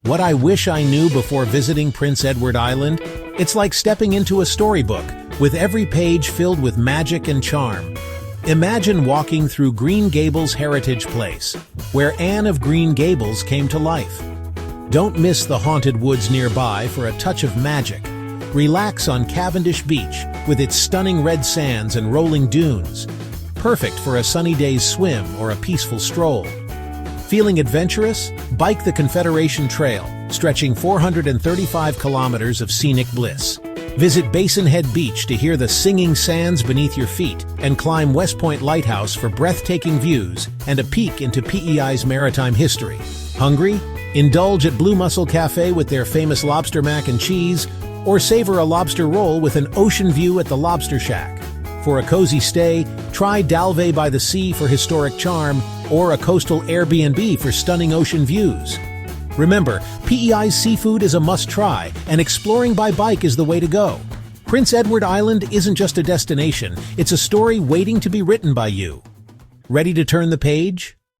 What I wish I knew before visiting Prince Edward Island? It's like stepping into a storybook, with every page filled with magic and charm. Imagine walking through Green Gables Heritage Place, where Anne of Green Gables came to life. Don't miss the haunted woods nearby for a touch of magic. Relax on Cavendish Beach, with its stunning red sands and rolling dunes. Perfect for a sunny day's swim or a peaceful stroll. Feeling adventurous? Bike the Confederation Trail, stretching 435 kilometers of scenic bliss. Visit Basin Head Beach to hear the singing sands beneath your feet and climb West Point Lighthouse for breathtaking views and a peek into PEI's maritime history. Hungry? Indulge at Blue Mussel Cafe with their famous lobster mac and cheese, or savor a lobster roll with an ocean view at the Lobster Shack. For a cozy stay, try Dalvey by the Sea for historic charm, or a coastal Airbnb for stunning ocean views. Remember, PEI's seafood is a must-try, and exploring by bike is the way to go. Prince Edward Island isn't just a destination, it's a story waiting to be written by you. Ready to turn the page?